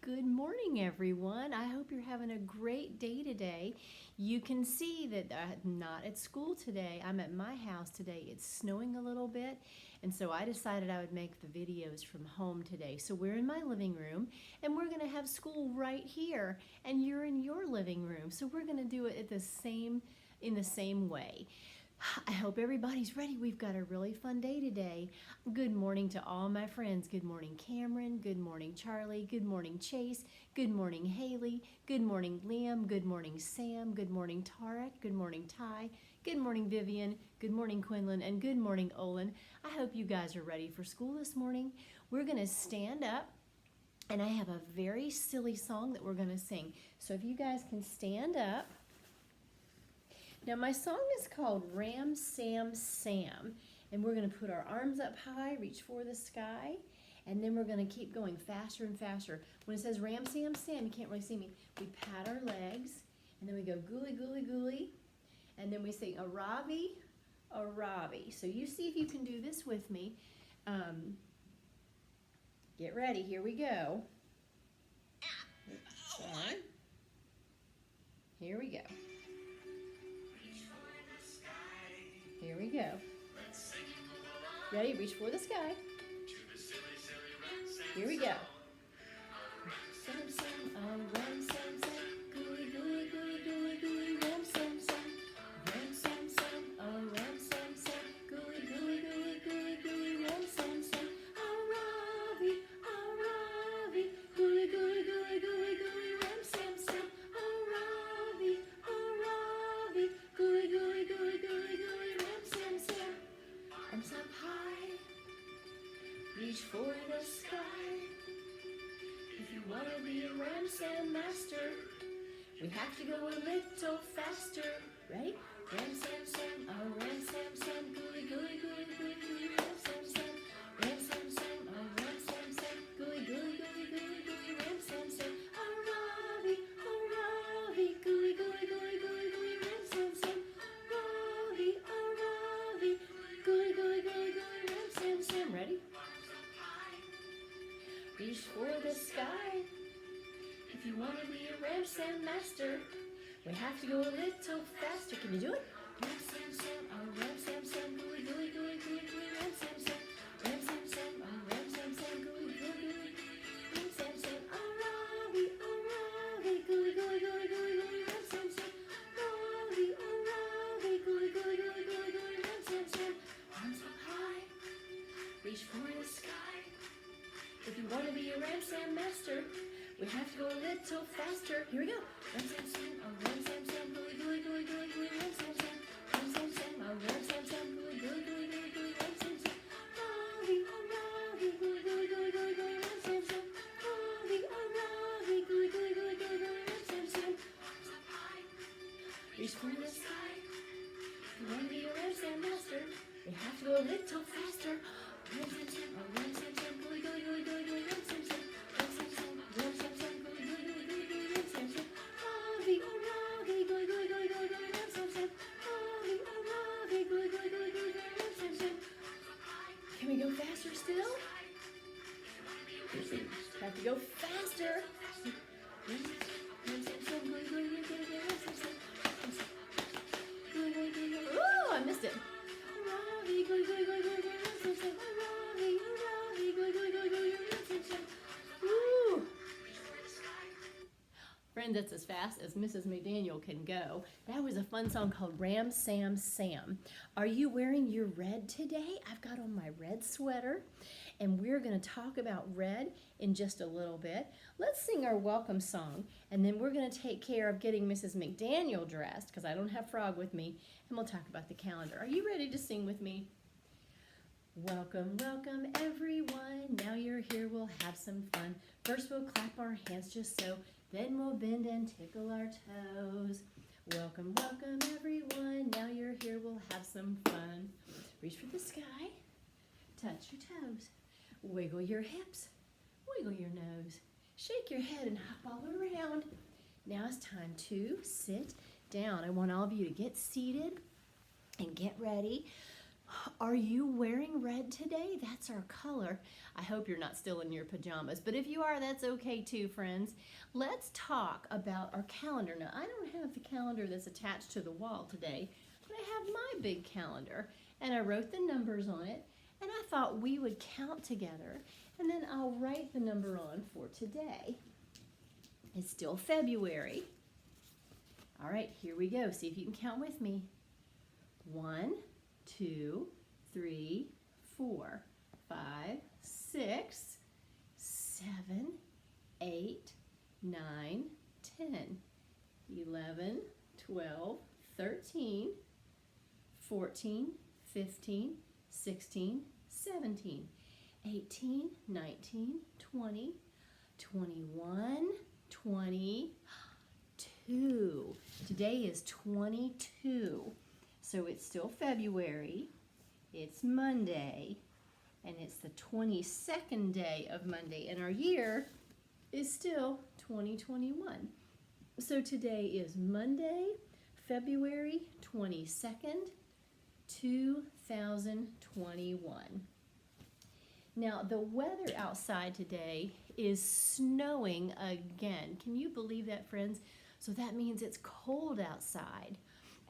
Good morning, everyone. I hope you're having a great day today. You can see that I'm not at school today. I'm at my house today. It's snowing a little bit, and so I decided I would make the videos from home today. So we're in my living room, and we're going to have school right here, and you're in your living room. So we're going to do it in the same way. I hope everybody's ready. We've got a really fun day today. Good morning to all my friends. Good morning, Cameron. Good morning, Charlie. Good morning, Chase. Good morning, Haley. Good morning, Liam. Good morning, Sam. Good morning, Tarek. Good morning, Ty. Good morning, Vivian. Good morning, Quinlan. And good morning, Olin. I hope you guys are ready for school this morning. We're going to stand up, and I have a very silly song that we're going to sing. So if you guys can stand up. Now my song is called Ram Sam Sam, and we're going to put our arms up high, reach for the sky, and then we're going to keep going faster and faster. When it says Ram Sam Sam, you can't really see me, we pat our legs, and then we go gooly gooly gooly, and then we sing a Ravi, a Ravi. So you see if you can do this with me. Get ready, here we go. One. Here we go. Here we go. Ready? Reach for the sky. Here we go. Sam, Sam, oh, Ram, Sam, Sam, gooey, gooey, gooey, gooey, gooey, Ram, Sam, Sam, Ram, Sam, Sam, oh, Ram, Sam, Sam, gooey, gooey, gooey, gooey, gooey, Ram, Sam, Sam, oh, Ravi, gooey, gooey, gooey, gooey, gooey, Ram, Sam, Sam, oh, Ravi, gooey, gooey, gooey, gooey, gooey, Ram, Sam, Sam. Arms up high, reach for the sky. If you want to be a Ram Sam master, we have to go a little faster. Ready? Ram Sam Sam, oh Ram Sam Sam, gooey gooey gooey gooey gooey, Ram Sam Sam, Ram Sam Sam, oh Ram Sam Sam, gooey gooey gooey gooey gooey, Ram Sam Sam, oh Ravi, gooey gooey gooey gooey gooey, Ram Sam Sam, Ravi, gooey gooey gooey gooey, Ram Sam Sam. Ready? Reach for the sky. If you want to be a Ram Sam master, we have to go a little faster. Can you do it? Ram Sam Sam, oh Ram Sam Sam, gooey gooey gooey gooey gooey, Ram Sam Sam, Ram Sam Sam, oh Ram Sam Sam, gooey gooey gooey, Ram Sam Sam, oh Ravi, gooey gooey gooey gooey gooey, Ram Sam Sam, Ravi, gooey gooey gooey gooey gooey, Ram Sam Sam. Arms up high, reach for the sky. If you want to be a Ram Sam master, we have to go a little faster. Here we go. Ram Sam Sam, oh Ram Sam Sam, gooey gooey gooey gooey gooey, Ram Sam Sam, Ram Sam Sam, oh Ram Sam Sam, gooey gooey gooey gooey gooey, Ram Sam Sam, Ravi, gooey gooey gooey gooey gooey, Ram Sam Sam, Ravi, gooey gooey gooey gooey gooey, Ram Sam Sam. Arms up high, reach for the sky. If you want to be a Ram Sam master, we have to go a little faster. Ram Sam Sam, oh Ram Sam Sam, gooey gooey gooey gooey gooey, Ram Sam Sam, Ram Sam Sam, Ram Sam Sam, gooey gooey gooey gooey gooey, Ram Sam Sam, Ravi, gooey gooey gooey gooey gooey, Ram Sam Sam, Ravi, gooey gooey gooey gooey gooey, Ram Sam Sam. Can we go faster still? Have to go faster. Ram Sam Sam, gooey gooey gooey gooey gooey, Ram Sam Sam, gooey gooey gooey gooey. Ooh, I missed it. Ravi, gooey gooey gooey gooey gooey, Ram Sam Sam, Ravi, gooey gooey gooey gooey, Ram Sam Sam. Woo! Friends, that's as fast as Mrs. McDaniel can go. That was a fun song called Ram Sam Sam. Are you wearing your red today? I've got on my red sweater, and we're going to talk about red in just a little bit. Let's sing our welcome song, and then we're going to take care of getting Mrs. McDaniel dressed, because I don't have Frog with me, and we'll talk about the calendar. Are you ready to sing with me? Welcome, welcome everyone. Now you're here, we'll have some fun. First we'll clap our hands just so, then we'll bend and tickle our toes. Welcome, welcome everyone. Now you're here, we'll have some fun. Reach for the sky, touch your toes. Wiggle your hips, wiggle your nose. Shake your head and hop all around. Now it's time to sit down. I want all of you to get seated and get ready. Are you wearing red today? That's our color. I hope you're not still in your pajamas, but if you are, that's okay too, friends. Let's talk about our calendar. Now, I don't have the calendar that's attached to the wall today, but I have my big calendar, and I wrote the numbers on it, and I thought we would count together, and then I'll write the number on for today. It's still February. All right, here we go. See if you can count with me. 1, 2, 3, 4, 5, 6, 7, 8, 9, 10, 11, 12, 13, 14, 15, 16, 17, 18, 19, 20, 21, 22. Today is 22. So it's still February, it's Monday, and it's the 22nd day of Monday, and our year is still 2021. So today is Monday, February 22nd, 2021. Now, the weather outside today is snowing again. Can you believe that, friends? So that means it's cold outside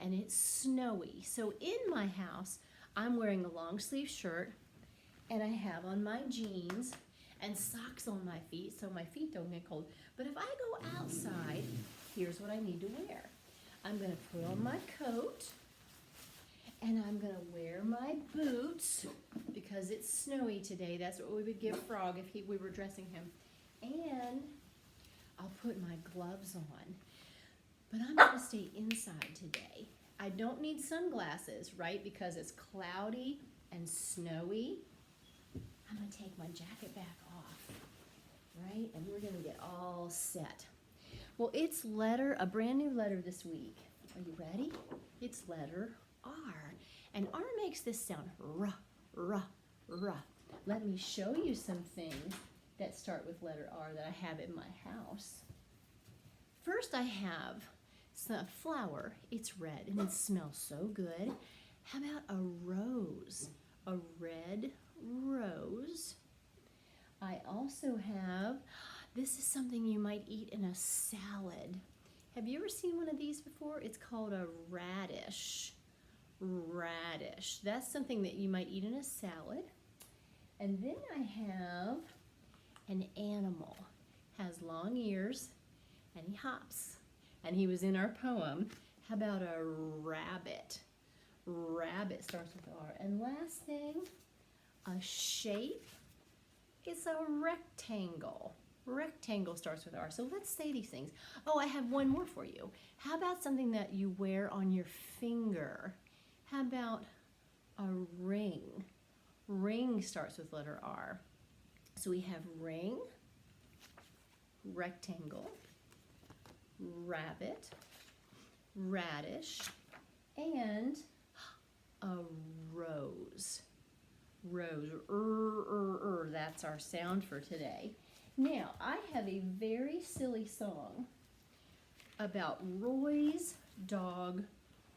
and it's snowy. So in my house, I'm wearing a long sleeve shirt and I have on my jeans and socks on my feet so my feet don't get cold. But if I go outside, here's what I need to wear. I'm going to put on my coat and I'm going to wear my boots because it's snowy today. That's what we would give Frog if we were dressing him. And I'll put my gloves on. But I'm going to stay inside today. I don't need sunglasses, right? Because it's cloudy and snowy. I'm going to take my jacket back off, right? And we're going to get all set. Well, it's a brand new letter this week. Are you ready? It's letter R. And R makes this sound R, R, R. Let me show you some things that start with letter R that I have in my house. First, I have a flower. It's red and it smells so good. How about a rose? A red rose. I also have, this is something you might eat in a salad. Have you ever seen one of these before? It's called a radish. Radish. That's something that you might eat in a salad. And then I have an animal. Has long ears and he hops. And he was in our poem. How about a rabbit? Rabbit starts with R. And last thing, a shape. It's a rectangle. Rectangle starts with R. So let's say these things. Oh, I have one more for you. How about something that you wear on your finger? How about a ring? Ring starts with letter R. So we have ring, rectangle, rabbit, radish, and a rose. Rose, that's our sound for today. Now, I have a very silly song about Roy's dog,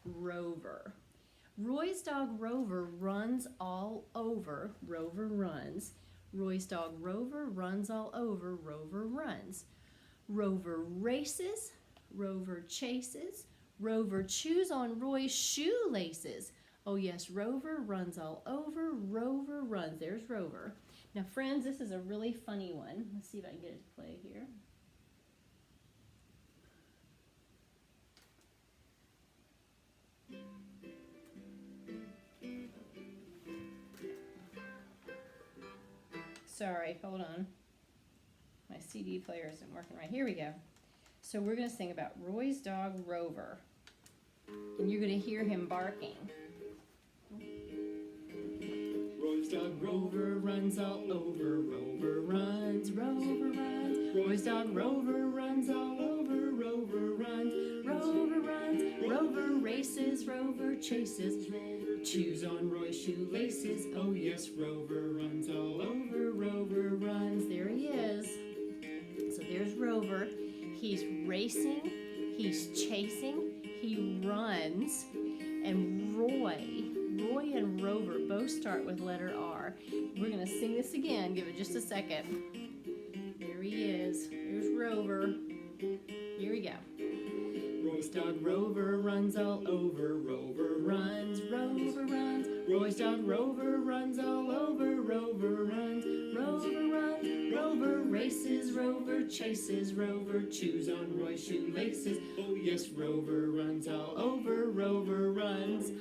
Rover. Roy's dog, Rover, runs all over. Rover runs. Roy's dog, Rover, runs all over. Rover runs. Rover races. Rover chases. Rover chews on Roy's shoelaces. Oh yes, Rover runs all over. Rover runs. There's Rover. Now friends, this is a really funny one. Let's see if I can get it to play here. Sorry, hold on. My CD player isn't working right. Here we go. So we're going to sing about Roy's dog, Rover. And you're going to hear him barking. Roy's dog, Rover, runs all over. Rover runs, Rover runs. Roy's dog, Rover, runs all over. Rover runs, Rover runs. Rover races, Rover chases. Chews on Roy's shoelaces. Oh yes, Rover runs all over. Rover runs. There he is. So there's Rover. He's racing. He's chasing. He runs. And Roy Roy and Rover both start with letter R. We're going to sing this again. Give it just a second. There he is. There's Rover. Here we go. Roy's dog Rover runs all over. Rover runs, Rover runs. Roy's dog Rover runs all over. Rover runs, Rover runs. Rover races, Rover chases. Rover chews on Roy's shoelaces. Oh yes, Rover runs all over. Rover runs.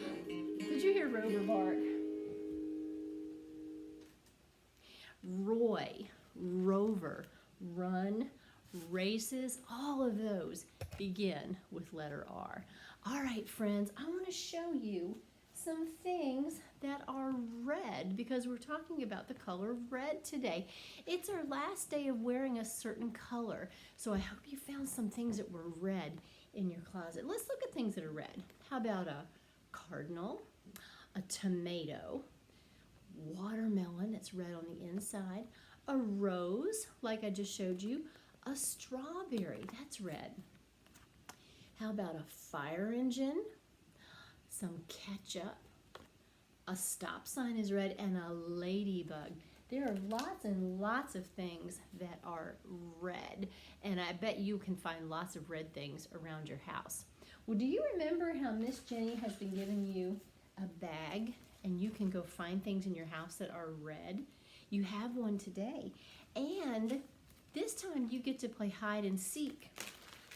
Did you hear Rover bark? Roy, Rover, run, races, all of those begin with letter R. All right, friends, I want to show you some things that are red because we're talking about the color red today. It's our last day of wearing a certain color, so I hope you found some things that were red in your closet. Let's look at things that are red. How about a cardinal, a tomato, watermelon that's red on the inside, a rose, like I just showed you, a strawberry, that's red. How about a fire engine, some ketchup, a stop sign is red, and a ladybug. There are lots and lots of things that are red, and I bet you can find lots of red things around your house. Well, do you remember how Miss Jenny has been giving you a bag and you can go find things in your house that are red? You have one today, and this time you get to play hide and seek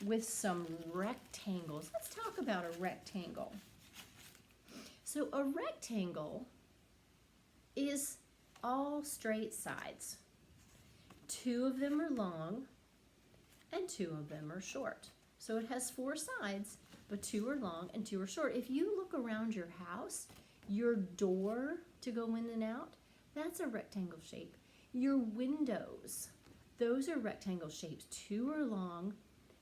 with some rectangles. Let's talk about a rectangle. So a rectangle is all straight sides. 2 of them are long and 2 of them are short. So it has 4 sides, but 2 are long and 2 are short. If you look around your house, your door to go in and out, that's a rectangle shape. Your windows, those are rectangle shapes. 2 are long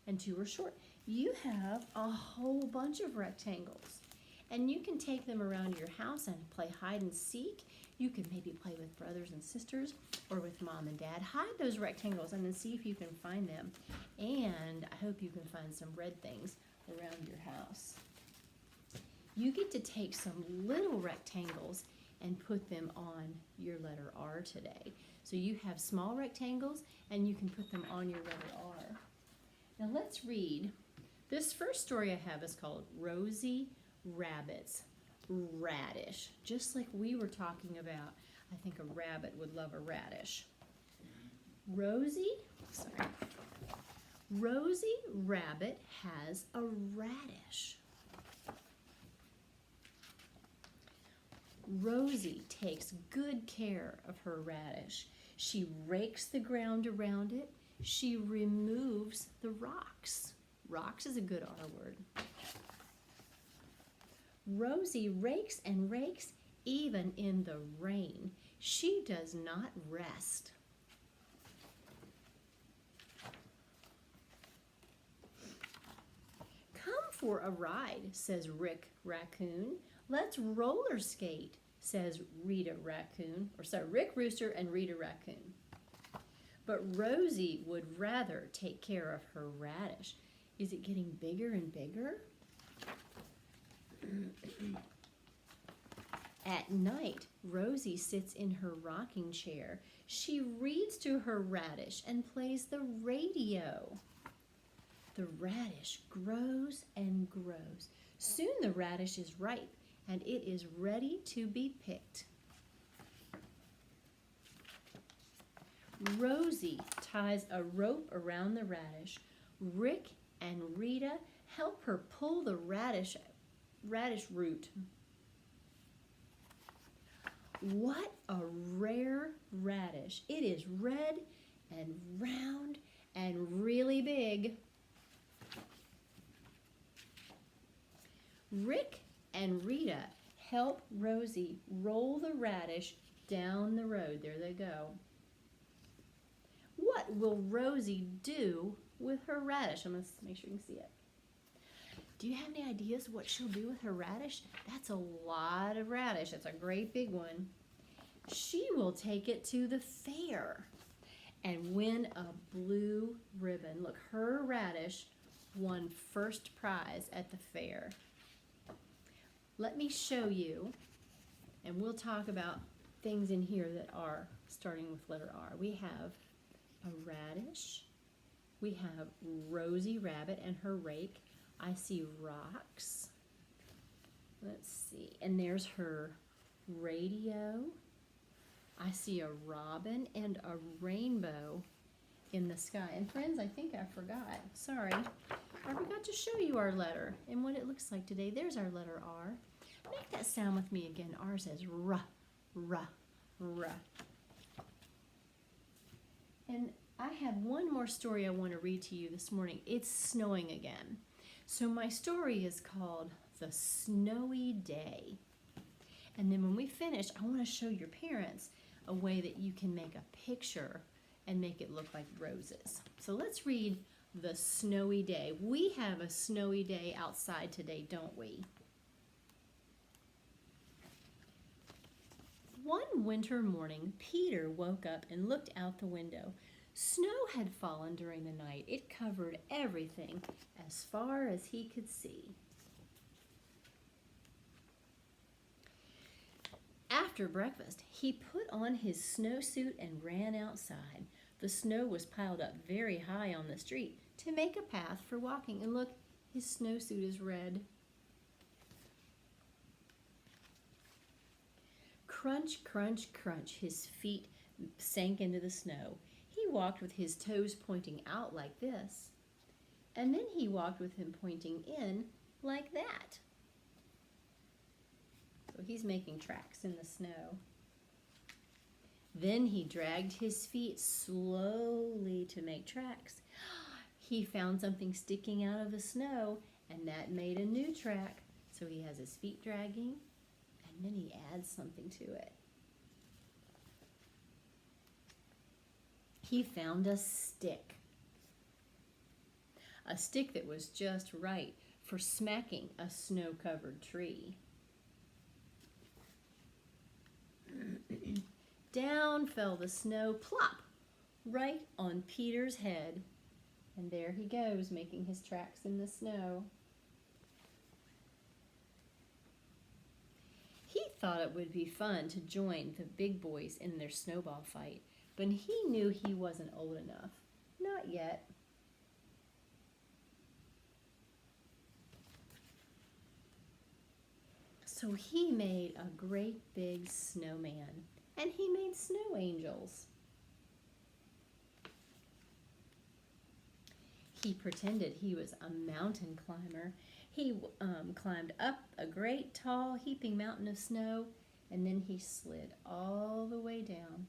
and 2 are short. You have a whole bunch of rectangles, and you can take them around your house and play hide and seek. You can maybe play with brothers and sisters or with mom and dad. Hide those rectangles and then see if you can find them. And I hope you can find some red things around your house. You get to take some little rectangles and put them on your letter R today. So you have small rectangles and you can put them on your letter R. Now let's read. This first story I have is called Rosie Rabbit's Radish. Just like we were talking about, I think a rabbit would love a radish. Rosie Rabbit has a radish. Rosie takes good care of her radish. She rakes the ground around it. She removes the rocks. Rocks is a good R word. Rosie rakes and rakes even in the rain. She does not rest. Come for a ride, says Rick Raccoon. Let's roller skate, says Rita Raccoon. Rick Rooster and Rita Raccoon. But Rosie would rather take care of her radish. Is it getting bigger and bigger? At night, Rosie sits in her rocking chair. She reads to her radish and plays the radio. The radish grows and grows. Soon the radish is ripe and it is ready to be picked. Rosie ties a rope around the radish. Rick and Rita help her pull the radish root. What a rare radish. It is red and round and really big. Rick and Rita help Rosie roll the radish down the road. There they go. What will Rosie do with her radish? I'm going to make sure you can see it. Do you have any ideas what she'll do with her radish? That's a lot of radish. It's a great big one. She will take it to the fair and win a blue ribbon. Look, her radish won first prize at the fair. Let me show you And we'll talk about things in here that are starting with letter R. We have a radish. We have Rosie Rabbit and her rake. I see rocks. Let's see. And there's her radio. I see a robin and a rainbow in the sky. And friends, I think I forgot. Sorry. I forgot to show you our letter and what it looks like today. There's our letter R. Make that sound with me again. R says R, R, R. And I have one more story I want to read to you this morning. It's snowing again. So my story is called The Snowy Day. And then when we finish, I want to show your parents a way that you can make a picture and make it look like roses. So let's read The Snowy Day. We have a snowy day outside today, don't we? One winter morning, Peter woke up and looked out the window. Snow had fallen during the night. It covered everything as far as he could see. After breakfast, he put on his snowsuit and ran outside. The snow was piled up very high on the street to make a path for walking. And look, his snowsuit is red. Crunch, crunch, crunch, his feet sank into the snow. He walked with his toes pointing out like this, and then he walked with him pointing in like that. So he's making tracks in the snow. Then he dragged his feet slowly to make tracks. He found something sticking out of the snow, and that made a new track. So he has his feet dragging, and then he adds something to it. He found a stick that was just right for smacking a snow-covered tree. Down fell the snow, plop, right on Peter's head. And there he goes, making his tracks in the snow. He thought it would be fun to join the big boys in their snowball fight, but he knew he wasn't old enough. Not yet. So he made a great big snowman, and he made snow angels. He pretended he was a mountain climber. He climbed up a great tall heaping mountain of snow, and then he slid all the way down.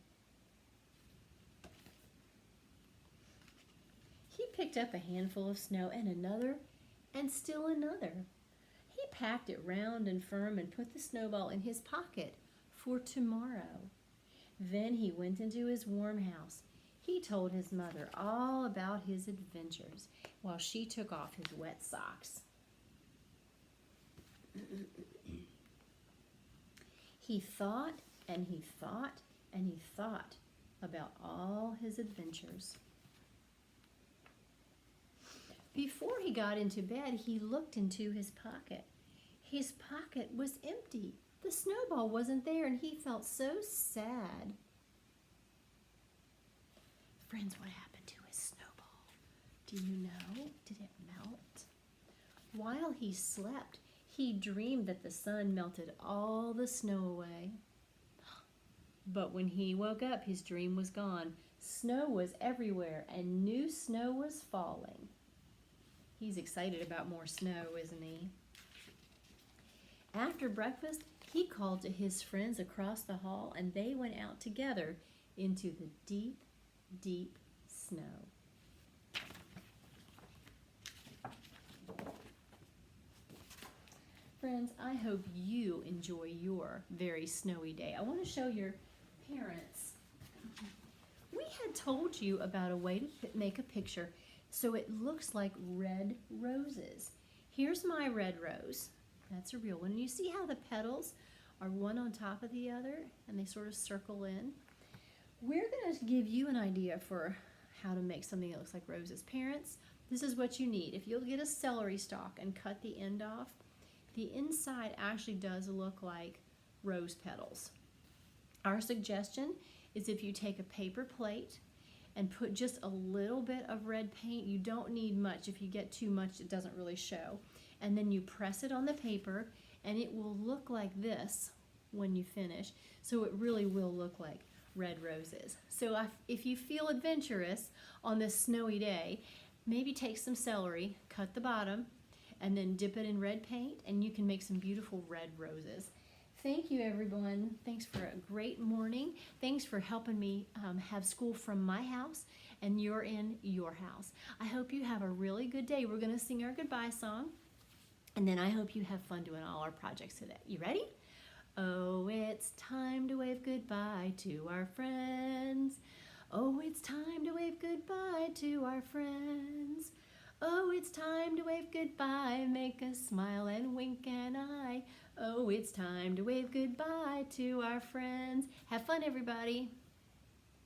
He picked up a handful of snow and another, and still another. He packed it round and firm and put the snowball in his pocket for tomorrow. Then he went into his warm house. He told his mother all about his adventures while she took off his wet socks. He thought and he thought and he thought about all his adventures. Before he got into bed, he looked into his pocket. His pocket was empty. The snowball wasn't there, and he felt so sad. Friends, what happened to his snowball? Do you know? Did it melt? While he slept, he dreamed that the sun melted all the snow away. But when he woke up, his dream was gone. Snow was everywhere, and new snow was falling. He's excited about more snow, isn't he? After breakfast, he called to his friends across the hall, and they went out together into the deep, deep snow. Friends, I hope you enjoy your very snowy day. I want to show your parents. We had told you about a way to make a picture so it looks like red roses. Here's my red rose. That's a real one. And you see how the petals are one on top of the other and they sort of circle in? We're going to give you an idea for how to make something that looks like roses. Parents, this is what you need. If you'll get a celery stalk and cut the end off, the inside actually does look like rose petals. Our suggestion is if you take a paper plate and put just a little bit of red paint. You don't need much. If you get too much, it doesn't really show. And then you press it on the paper, and it will look like this when you finish. So it really will look like red roses. So if you feel adventurous on this snowy day, maybe take some celery, cut the bottom, and then dip it in red paint, and you can make some beautiful red roses. Thank you, everyone. Thanks for a great morning. Thanks for helping me have school from my house, and you're in your house. I hope you have a really good day. We're going to sing our goodbye song, and then I hope you have fun doing all our projects today. You ready? Oh, it's time to wave goodbye to our friends. Oh, it's time to wave goodbye to our friends. Oh, it's time to wave goodbye, make us smile and wink an eye. Oh, it's time to wave goodbye to our friends. Have fun, everybody.